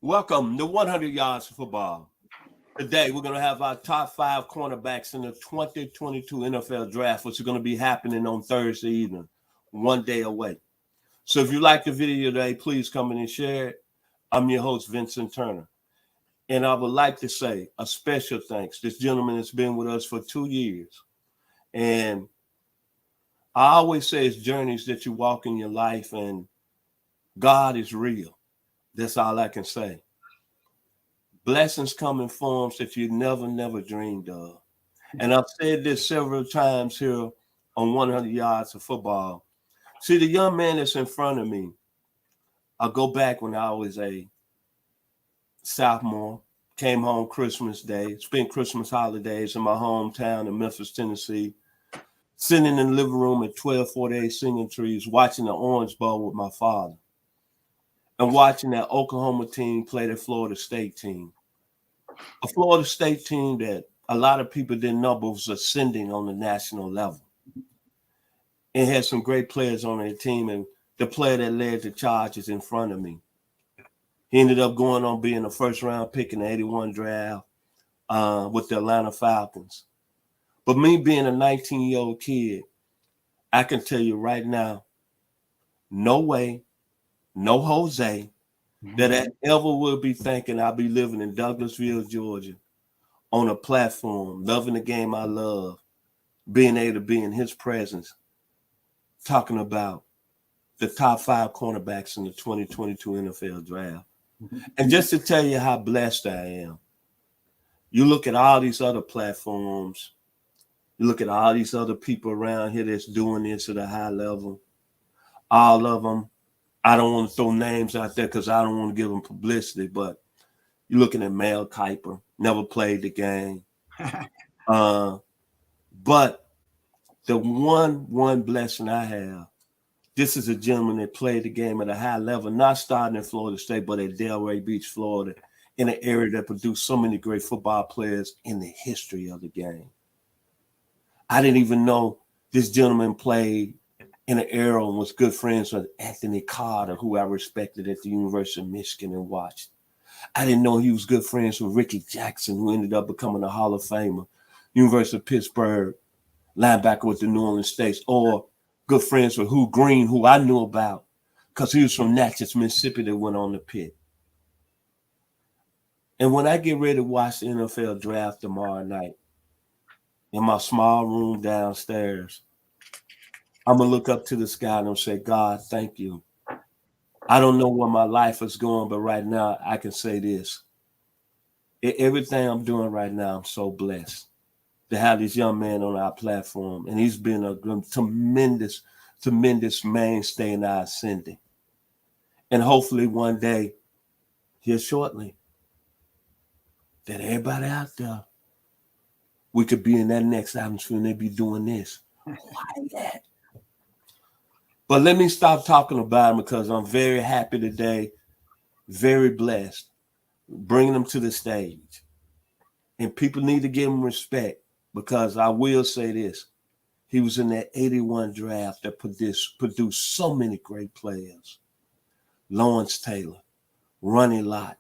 Welcome to 100 Yards of Football. Today, we're going to have our top 5 cornerbacks in the 2022 NFL Draft, which is going to be happening on Thursday evening, one day away. So if you like the video today, please come in and share it. I'm your host, Vincent Turner. And I would like to say a special thanks. This gentleman has been with us for 2 years. And I always say it's journeys that you walk in your life, and God is real. That's all I can say. Blessings come in forms that you never dreamed of. And I've said this several times here on 100 Yards of Football. See, the young man that's in front of me, I go back when I was a sophomore, came home Christmas Day, spent Christmas holidays in my hometown in Memphis, Tennessee, sitting in the living room at 1248 Singing Trees, watching the Orange Bowl with my father, and watching that Oklahoma team play the Florida State team. A Florida State team that a lot of people didn't know but was ascending on the national level. And had some great players on their team, and the player that led the charge is in front of me. He ended up going on being a first-round pick in the 81 draft with the Atlanta Falcons. But me being a 19-year-old kid, I can tell you right now, no way, no Jose, that I ever would be thinking I'll be living in Douglasville, Georgia, on a platform, loving the game I love, being able to be in his presence, talking about the top 5 cornerbacks in the 2022 NFL Draft. And just to tell you how blessed I am, you look at all these other platforms, you look at all these other people around here that's doing this at a high level, all of them. I don't want to throw names out there because I don't want to give them publicity, but you're looking at Mel Kiper, never played the game. But the one blessing I have, this is a gentleman that played the game at a high level, not starting in Florida State, but at Delray Beach, Florida, in an area that produced so many great football players in the history of the game. I didn't even know this gentleman played in an era and was good friends with Anthony Carter, who I respected at the University of Michigan and watched. I didn't know he was good friends with Ricky Jackson, who ended up becoming a Hall of Famer, University of Pittsburgh, linebacker with the New Orleans Saints, or good friends with Hugh Green, who I knew about because he was from Natchez, Mississippi, that went on the pit. And when I get ready to watch the NFL Draft tomorrow night in my small room downstairs, I'm going to look up to the sky and say, God, thank you. I don't know where my life is going, but right now I can say this. Everything I'm doing right now, I'm so blessed to have this young man on our platform. And he's been a tremendous mainstay in our ascending. And hopefully one day, here shortly, that everybody out there, we could be in that next atmosphere and they be doing this. Why that? But let me stop talking about him because I'm very happy today, very blessed, bringing him to the stage. And people need to give him respect because I will say this. He was in that 81 draft that produced so many great players. Lawrence Taylor, Ronnie Lott,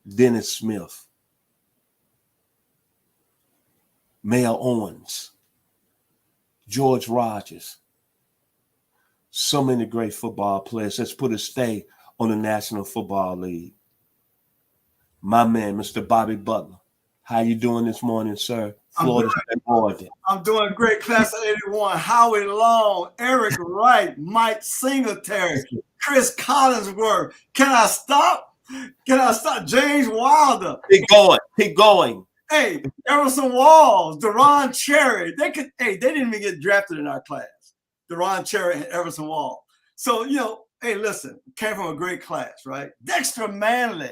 Dennis Smith, Mel Owens, George Rogers. So many great football players. Let's put a stay on the National Football League. My man, Mr. Bobby Butler. How you doing this morning, sir? Florida State, Oregon. I'm doing great. Class of 81. Howie Long, Eric Wright, Mike Singletary, Chris Collinsworth. Can I stop? James Wilder. Keep going. Hey, Emerson Walls, Deron Cherry. They didn't even get drafted in our class. Deron Cherry and Everson Wall. So, hey, listen, came from a great class, right? Dexter Manley,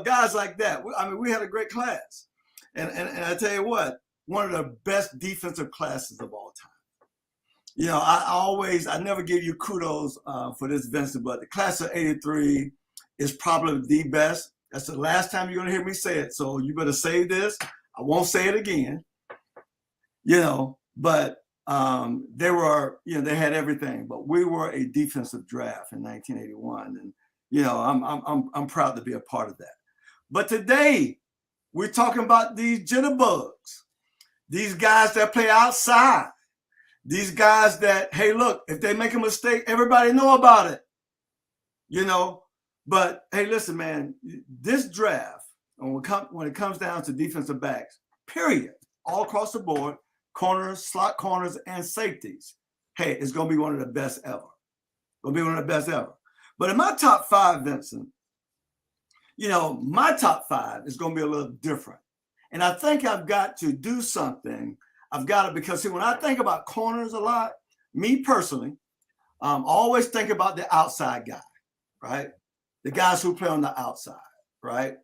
guys like that. I mean, we had a great class. And I tell you what, one of the best defensive classes of all time. I never give you kudos for this, Vincent, but the class of 83 is probably the best. That's the last time you're going to hear me say it. So you better save this. I won't say it again. But they were, they had everything, but we were a defensive draft in 1981. And I'm proud to be a part of that. But today we're talking about these jitterbugs, these guys that play outside, these guys that, hey, look, if they make a mistake, everybody know about it, But hey, listen, man, this draft, when it comes down to defensive backs, period, all across the board, corners, slot corners, and safeties, hey, it's going to be one of the best ever. Going to be one of the best ever. But in my top 5, Vincent, my top 5 is going to be a little different. And I think I've got to do something. Because see, when I think about corners a lot, me personally, I always think about the outside guy, right? The guys who play on the outside, right?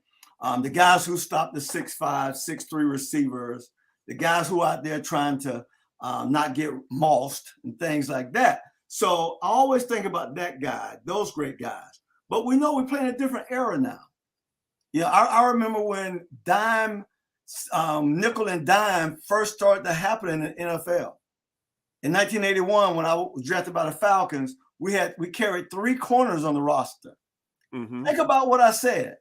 The guys who stop the 6'5", 6'3" receivers, the guys who are out there trying to not get mossed and things like that. So I always think about that guy, those great guys. But we know we're playing a different era now. I remember when nickel and dime first started to happen in the NFL. In 1981, when I was drafted by the Falcons, we carried 3 corners on the roster. Mm-hmm. Think about what I said.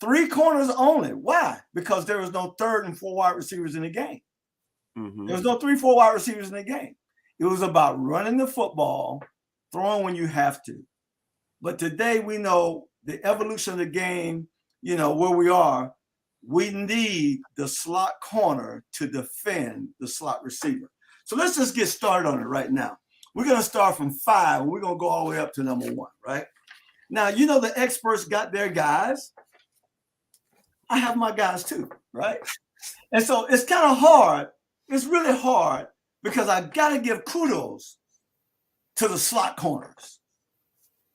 3 corners only. Why? Because there was no 3rd and 4 wide receivers in the game. Mm-hmm. There was no 3, 4 wide receivers in the game. It was about running the football, throwing when you have to. But today we know the evolution of the game, where we are, we need the slot corner to defend the slot receiver. So let's just get started on it right now. We're going to start from 5, and we're going to go all the way up to number 1, right? Now, the experts got their guys. I have my guys too, right? And so it's kind of hard. It's really hard because I got to give kudos to the slot corners.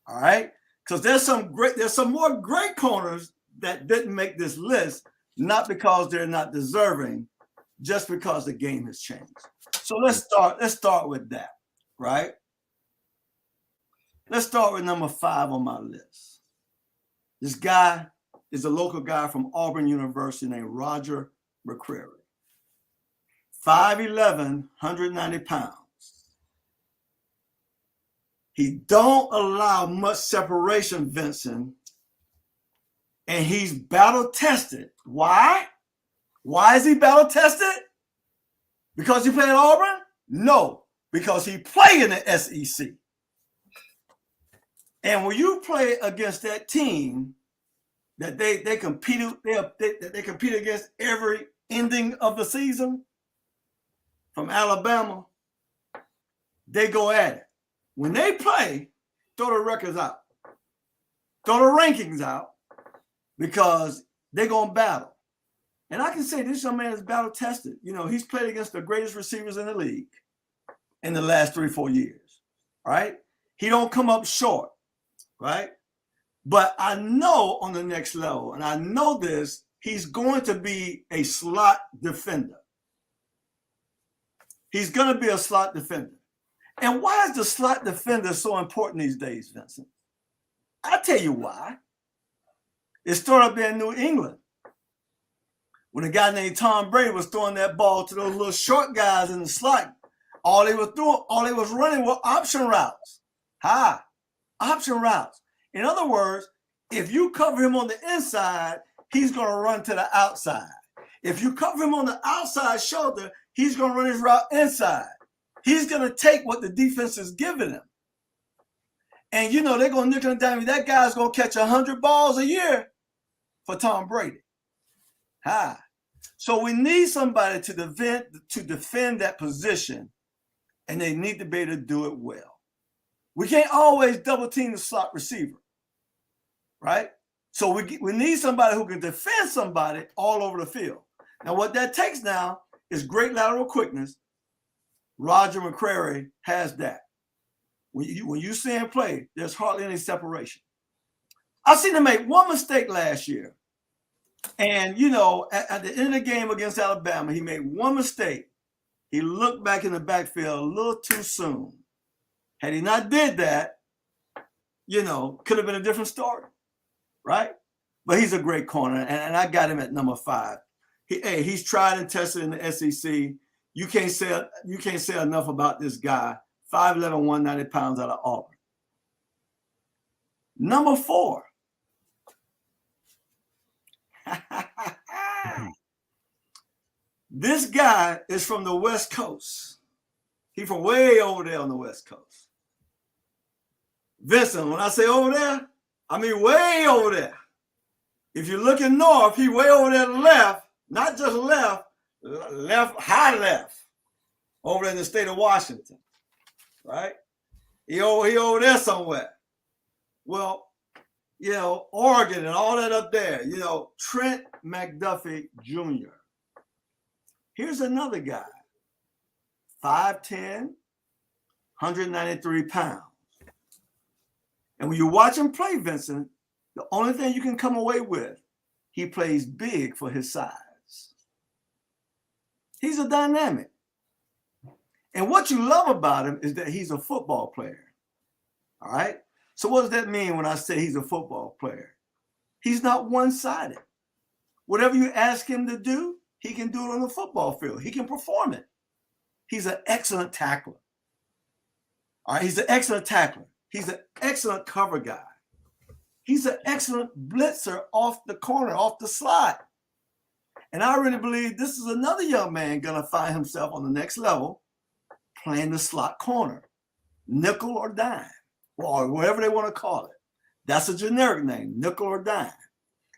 All right? Because there's some more great corners that didn't make this list, not because they're not deserving, just because the game has changed. So let's start with that, right? Let's start with number 5 on my list. This guy is a local guy from Auburn University named Roger McCreary. 5'11", 190 pounds. He don't allow much separation, Vincent, and he's battle tested. Why? Why is he battle tested? Because he played at Auburn? No, because he played in the SEC. And when you play against that team that they compete against every ending of the season, from Alabama, they go at it. When they play, throw the records out, throw the rankings out, because they're going to battle. And I can say this young man is battle tested. He's played against the greatest receivers in the league in the last 3-4 years, right? He don't come up short, right? But I know on the next level, and I know this, he's going to be a slot defender. He's going to be a slot defender. And why is the slot defender so important these days, Vincent? I'll tell you why. It started up there in New England when a guy named Tom Brady was throwing that ball to those little short guys in the slot. All they was running were option routes. Option routes. In other words, if you cover him on the inside, he's going to run to the outside. If you cover him on the outside shoulder, he's going to run his route inside. He's going to take what the defense is giving him. And, they're going to nickel and dime. That guy's going to catch 100 balls a year for Tom Brady. So we need somebody to defend that position, and they need to be able to do it well. We can't always double team the slot receiver, right? So we need somebody who can defend somebody all over the field. Now, what that takes now is great lateral quickness. Roger McCreary has that. When you see him play, there's hardly any separation. I seen him make one mistake last year. And, at the end of the game against Alabama, he made one mistake. He looked back in the backfield a little too soon. Had he not did that, could have been a different story, right? But he's a great corner, and I got him at number 5. He's tried and tested in the SEC. You can't say enough about this guy. 5'11", 190 pounds out of Auburn. Number 4. This guy is from the West Coast. He's from way over there on the West Coast. Vincent, when I say over there, I mean way over there. If you're looking north, he's way over there to the left, not just left, high left, over in the state of Washington, right? He over there somewhere. Well, you know, Oregon and all that up there, you know, Trent McDuffie Jr. Here's another guy, 5'10", 193 pounds. And when you watch him play, Vincent, the only thing you can come away with, he plays big for his size. He's a dynamic. And what you love about him is that he's a football player. All right? So what does that mean when I say he's a football player? He's not one-sided. Whatever you ask him to do, he can do it on the football field. He can perform it. He's an excellent tackler. All right, he's an excellent tackler. He's an excellent cover guy. He's an excellent blitzer off the corner, off the slot. And I really believe this is another young man going to find himself on the next level playing the slot corner, nickel or dime, or whatever they want to call it. That's a generic name, nickel or dime.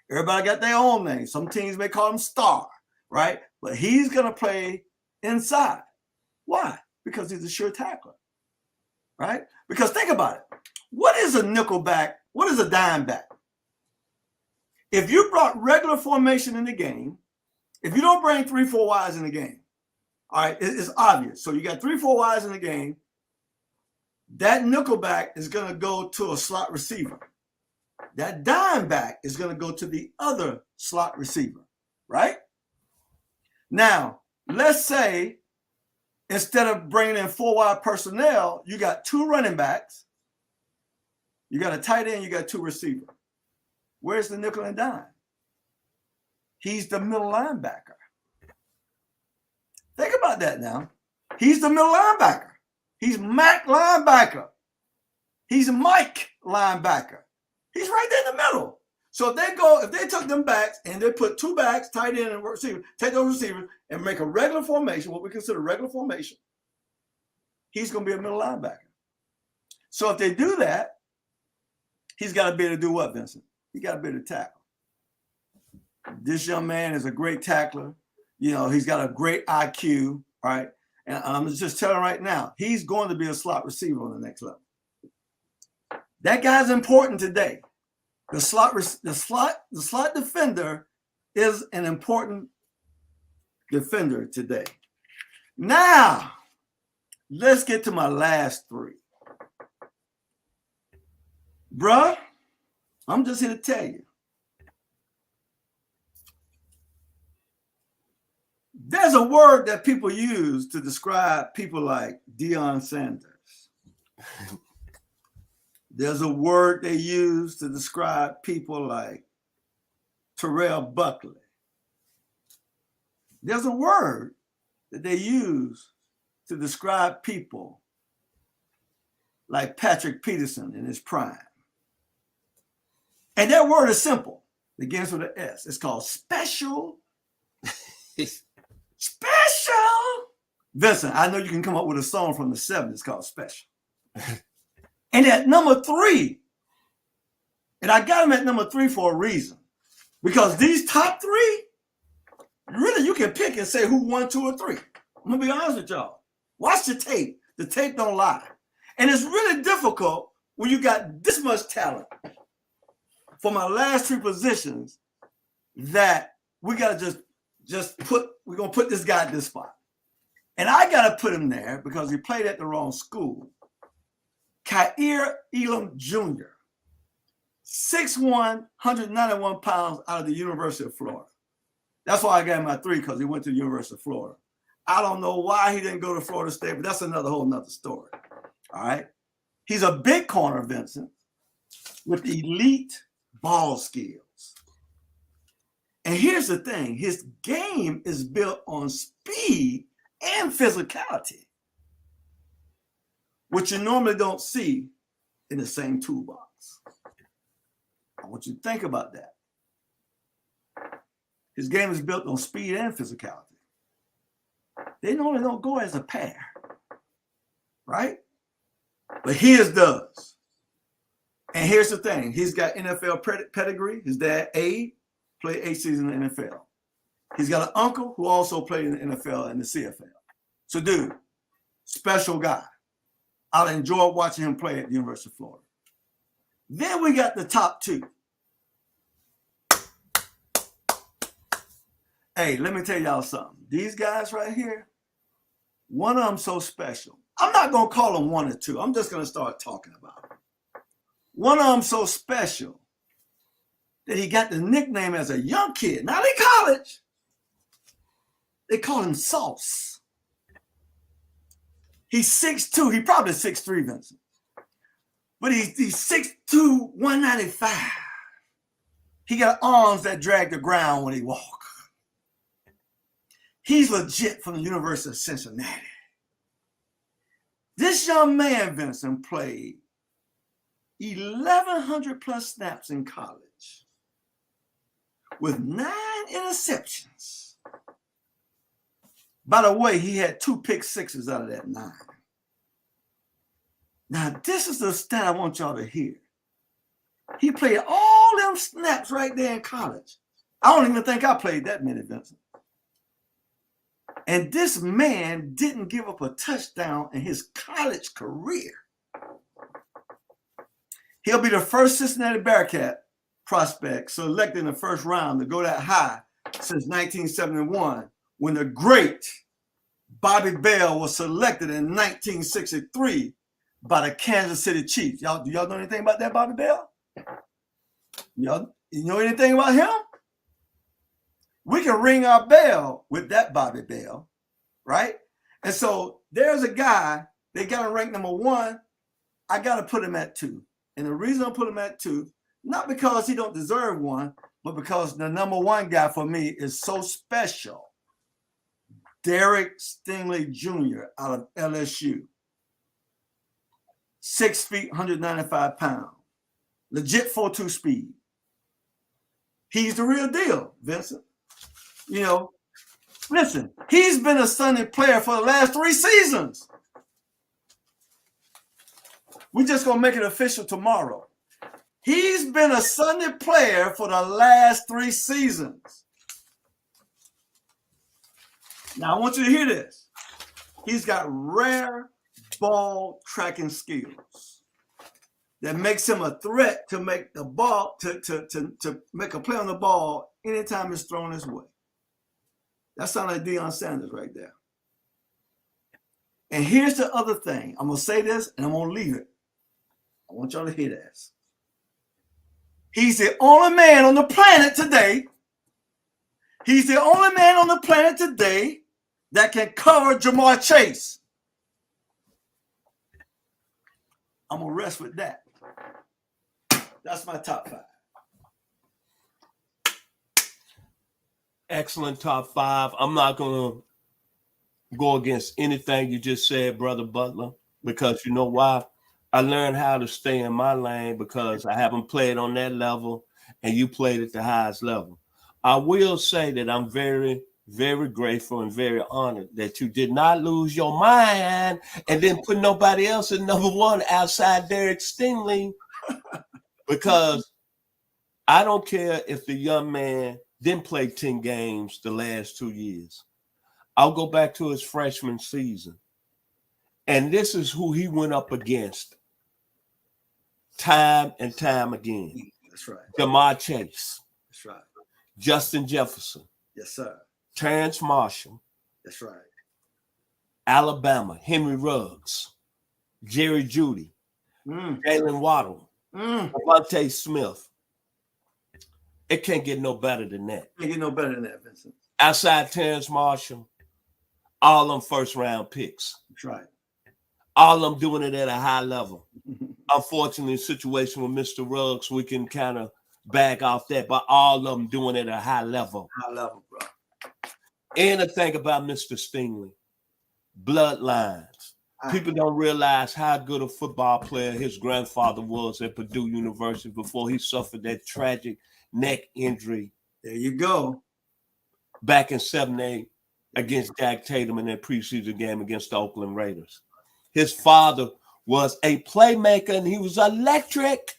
Everybody got their own name. Some teams may call him star, right? But he's going to play inside. Why? Because he's a sure tackler, right? Because think about it. What is a nickel back? What is a dime back? If you brought regular formation in the game, if you don't bring 3-4 wides in the game, all right, it's obvious. So you got 3-4 wides in the game. That nickel back is going to go to a slot receiver. That dime back is going to go to the other slot receiver, right? Now, let's say instead of bringing in 4 wide personnel, you got 2 running backs, you got a tight end, you got 2 receivers. Where's the nickel and dime? He's the middle linebacker. Think about that now. He's the middle linebacker. He's Mac linebacker. He's Mike linebacker. He's right there in the middle. So if they took them backs and they put 2 backs, tight end and receiver, take those receivers and make a regular formation, what we consider regular formation, he's going to be a middle linebacker. So if they do that, he's got to be able to do what, Vincent? He got to be able to tackle. This young man is a great tackler. You know, he's got a great IQ, right? And I'm just telling right now, he's going to be a slot receiver on the next level. That guy's important today. The slot defender is an important defender today. Now, let's get to my last 3. Bruh, I'm just here to tell you. There's a word that people use to describe people like Deion Sanders. There's a word they use to describe people like Terrell Buckley. There's a word that they use to describe people like Patrick Peterson in his prime. And that word is simple. It begins with an S. It's called special. Special. Vincent, I know you can come up with a song from the 70s called Special. And at number 3, and I got him at number 3 for a reason, because these top 3, really you can pick and say who 1, 2, or 3. I'm gonna be honest with y'all. Watch the tape. The tape don't lie. And it's really difficult when you got this much talent for my last 3 positions that we gotta we're gonna put this guy at this spot. And I gotta put him there because he played at the wrong school. Kaiir Elam Jr., 6'1", 191 pounds out of the University of Florida. That's why I got him at 3, because he went to the University of Florida. I don't know why he didn't go to Florida State, but that's whole nother story. All right. He's a big corner, Vincent, with elite ball skills. And here's the thing, his game is built on speed and physicality, which you normally don't see in the same toolbox. I want you to think about that. His game is built on speed and physicality. They normally don't go as a pair, right? But his does. And here's the thing. He's got NFL pedigree. His dad, Abe, played 8 seasons in the NFL. He's got an uncle who also played in the NFL and the CFL. So, dude, special guy. I enjoyed watching him play at the University of Florida. Then we got the top 2. Hey, let me tell y'all something. These guys right here, one of them so special. I'm not going to call them 1 or 2. I'm just going to start talking about them. One of them so special that he got the nickname as a young kid, not in college. They call him Sauce. He's 6'2". He probably 6'3", Vincent. But he's 6'2", 195. He got arms that drag the ground when he walks. He's legit from the University of Cincinnati. This young man, Vincent, played 1,100 plus snaps in college with 9 interceptions. By the way, he had 2 pick sixes out of that 9. Now, this is the stat I want y'all to hear. He played all them snaps right there in college. I don't even think I played that many, Vincent. And this man didn't give up a touchdown in his college career. He'll be the first Cincinnati Bearcat prospect selected in the first round to go that high since 1971, when the great Bobby Bell was selected in 1963 by the Kansas City Chiefs. Do y'all know anything about that You know anything about him? We can ring our bell with that Bobby Bell, right? And so there's a guy, they got to rank number 1. I got to put him at 2. And the reason I put him at 2, not because he don't deserve 1, but because the number 1 guy for me is so special. Derek Stingley Jr. out of LSU. 6 feet, 195 pounds. Legit 4.2 speed. He's the real deal, Vincent. Listen, he's been a Sunday player for the last 3 seasons. We're just going to make it official tomorrow. He's been a Sunday player for the last 3 seasons. Now, I want you to hear this. He's got rare ball tracking skills that makes him a threat to make the ball, to make a play on the ball anytime it's thrown his way. That sounds like Deion Sanders right there. And here's the other thing. I'm going to say this and I'm going to leave it. I want y'all to hear this. He's the only man on the planet today. He's the only man on the planet today that can cover Jamar Chase. I'm going to rest with that. That's my top 5. Excellent top 5. I'm not going to go against anything you just said, Brother Butler, because you know why? I learned how to stay in my lane because I haven't played on that level and you played at the highest level. I will say that I'm very, very grateful and very honored that you did not lose your mind and then put nobody else at number 1 outside Derek Stingley, because I don't care if the young man didn't play 10 games the last 2 years. I'll go back to his freshman season. And this is who he went up against time and time again. That's right. Jamar Chase. That's right. Justin Jefferson. Yes, sir. Terrence Marshall. That's right. Alabama. Henry Ruggs. Jerry Jeudy. Jalen Waddle. Devontae Smith. It can't get no better than that. Can't get no better than that, Vincent. Outside Terrence Marshall, all them first-round picks. That's right. All them doing it at a high level. Unfortunately, situation with Mr. Ruggs, we can kind of back off that, but all of them doing it at a high level. High level, bro. And the thing about Mr. Stingley, bloodlines. People don't realize how good a football player his grandfather was at Purdue University before he suffered that tragic neck injury. There you go. Back in 7-8 against Jack Tatum in that preseason game against the Oakland Raiders. His father was a playmaker and he was electric.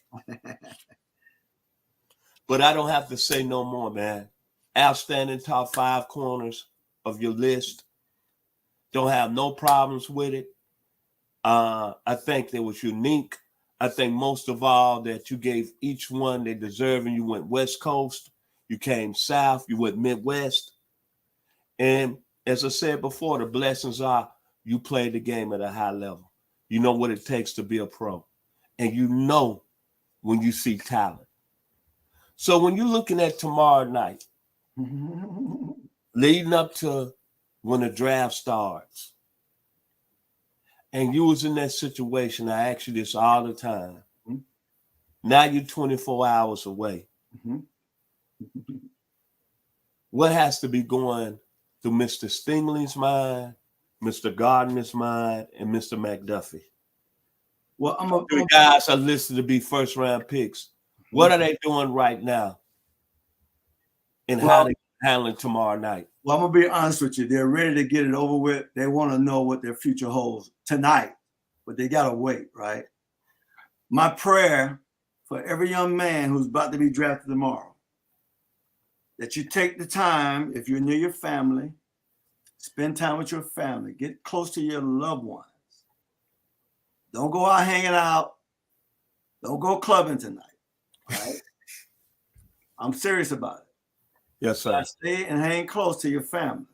But I don't have to say no more, man. Outstanding top 5 corners of your list. Don't have no problems with it. I think that was unique. I think most of all that you gave each one they deserve, and you went West Coast, you came South, you went Midwest. And as I said before, the blessings are you played the game at a high level. You know what it takes to be a pro. And you know when you see talent. So when you're looking at tomorrow night, leading up to when the draft starts, and you was in that situation, I ask you this all the time. Mm-hmm. Now you're 24 hours away. Mm-hmm. What has to be going through Mr. Stingley's mind, Mr. Gardner's mind, and Mr. McDuffie? Well, the guys are listed to be first-round picks. What are they doing right now? And how they handling tomorrow night? Well, I'm going to be honest with you. They're ready to get it over with. They want to know what their future holds tonight, but they got to wait, right? My prayer for every young man who's about to be drafted tomorrow, that you take the time, if you're near your family, spend time with your family, get close to your loved ones. Don't go out hanging out. Don't go clubbing tonight, right? I'm serious about it. Yes, sir. Stay and hang close to your family.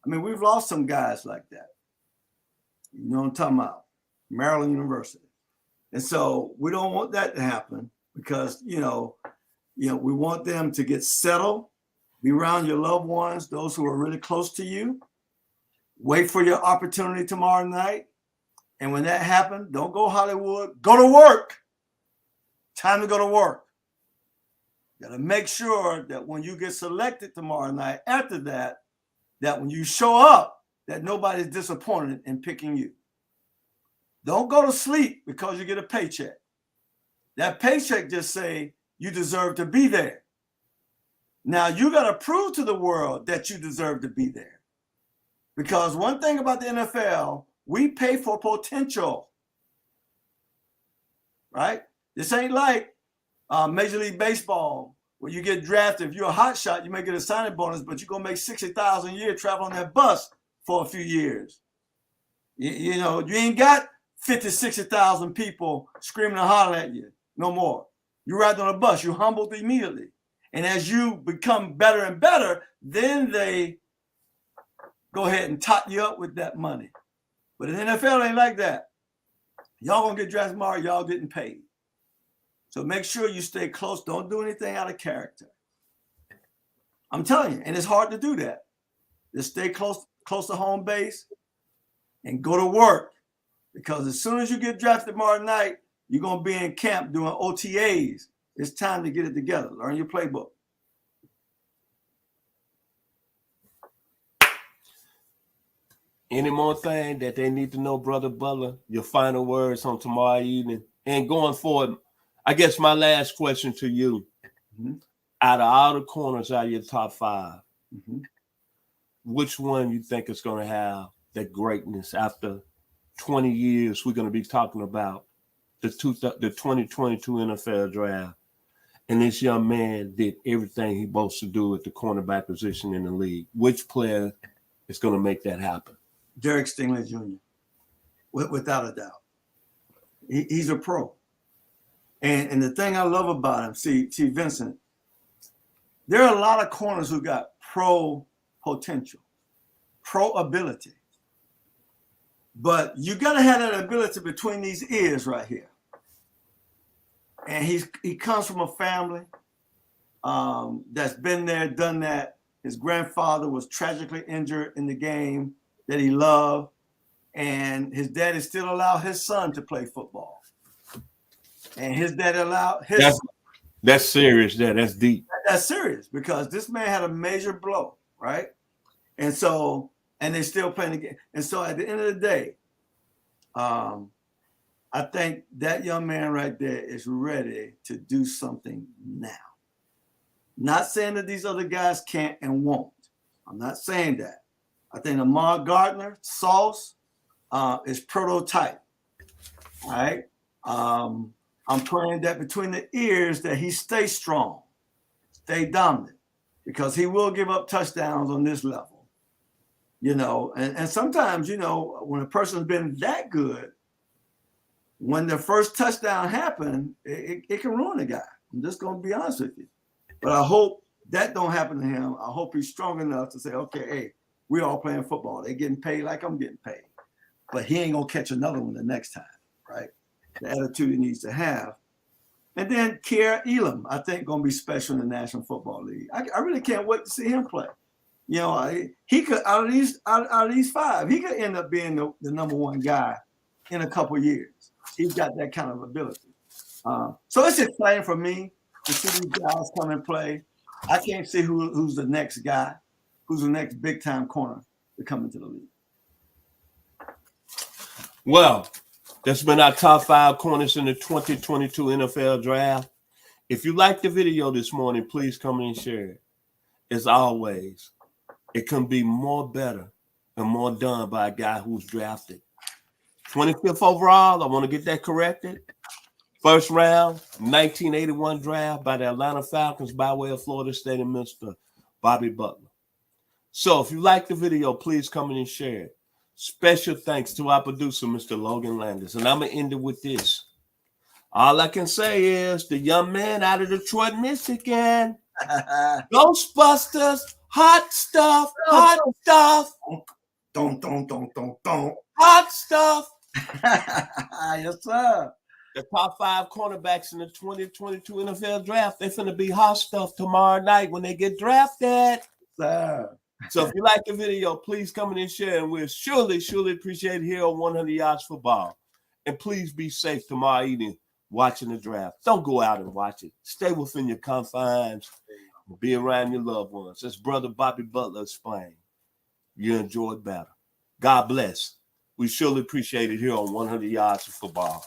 I mean, we've lost some guys like that. You know what I'm talking about? Maryland University. And so we don't want that to happen because, we want them to get settled, be around your loved ones, those who are really close to you. Wait for your opportunity tomorrow night. And when that happens, don't go Hollywood. Go to work. Time to go to work. You got to make sure that when you get selected tomorrow night, after that when you show up, that nobody's disappointed in picking you. Don't go to sleep because you get a paycheck. That paycheck just say you deserve to be there. Now you got to prove to the world that you deserve to be there. Because one thing about the NFL, we pay for potential, right? This ain't like Major League Baseball, where you get drafted. If you're a hot shot, you may get a signing bonus, but you're going to make $60,000 a year traveling that bus for a few years. You ain't got 50, 60,000 people screaming and hollering at you no more. You ride on a bus, you're humbled immediately. And as you become better and better, then they go ahead and top you up with that money. But in the NFL, it ain't like that. Y'all going to get drafted tomorrow, y'all getting paid. So make sure you stay close. Don't do anything out of character. I'm telling you, and it's hard to do that. Just stay close to home base and go to work. Because as soon as you get drafted tomorrow night, you're going to be in camp doing OTAs. It's time to get it together. Learn your playbook. Any more thing that they need to know, Brother Butler? Your final words on tomorrow evening and going forward. I guess my last question to you, out of all the corners out of your top 5, which one you think is going to have that greatness after 20 years? We're going to be talking about the 2022 NFL draft. And this young man did everything he's supposed to do at the cornerback position in the league. Which player is going to make that happen? Derek Stingley Jr., without a doubt. He's a pro. And the thing I love about him, see, Vincent, there are a lot of corners who got pro potential, pro ability. But you got to have that ability between these ears right here. And he comes from a family that's been there, done that. His grandfather was tragically injured in the game that he loved. And his daddy still allowed his son to play football. And his daddy allowed his. That's serious. That's deep. That's serious because this man had a major blow, right? And so, and they're still playing the game. And so, at the end of the day, I think that young man right there is ready to do something now. Not saying that these other guys can't and won't. I'm not saying that. I think Lamar Gardner, Sauce, is prototype. All right. I'm praying that between the ears that he stays strong, stay dominant, because he will give up touchdowns on this level. You know, and sometimes, you know, when a person's been that good, when the first touchdown happened, it can ruin a guy. I'm just going to be honest with you. But I hope that don't happen to him. I hope he's strong enough to say, okay, hey, we all playing football. They're getting paid like I'm getting paid. But he ain't going to catch another one the next time, right? The attitude he needs to have. And then Kier Elam, I think, going to be special in the National Football League. I really can't wait to see him play. You know, he could, out of these five, he could end up being the number one guy in a couple of years. He's got that kind of ability. So it's exciting for me to see these guys come and play. I can't see who's the next guy, who's the next big-time corner to come into the league. Well, that's been our top 5 corners in the 2022 NFL Draft. If you liked the video this morning, please come and share it. As always, it can be more better and more done by a guy who's drafted 25th overall. I want to get that corrected. First round, 1981 draft by the Atlanta Falcons by way of Florida State and Mr. Bobby Butler. So if you like the video, please come in and share it. Special thanks to our producer, Mr. Logan Landis. And I'm going to end it with this. All I can say is the young man out of Detroit, Michigan, Ghostbusters, hot stuff, hot stuff. Don't. Hot stuff. Yes, sir. The top 5 cornerbacks in the 2022 NFL Draft, they're going to be hot stuff tomorrow night when they get drafted. Sir. So if you like the video, please come in and share, and we'll surely appreciate it here on 100 Yards Football. And please be safe tomorrow evening watching the draft. Don't go out and watch it. Stay within your confines. Be around your loved ones. As Brother Bobby Butler explained, you enjoy it better. God bless. We surely appreciate it here on 100 Yards of Football.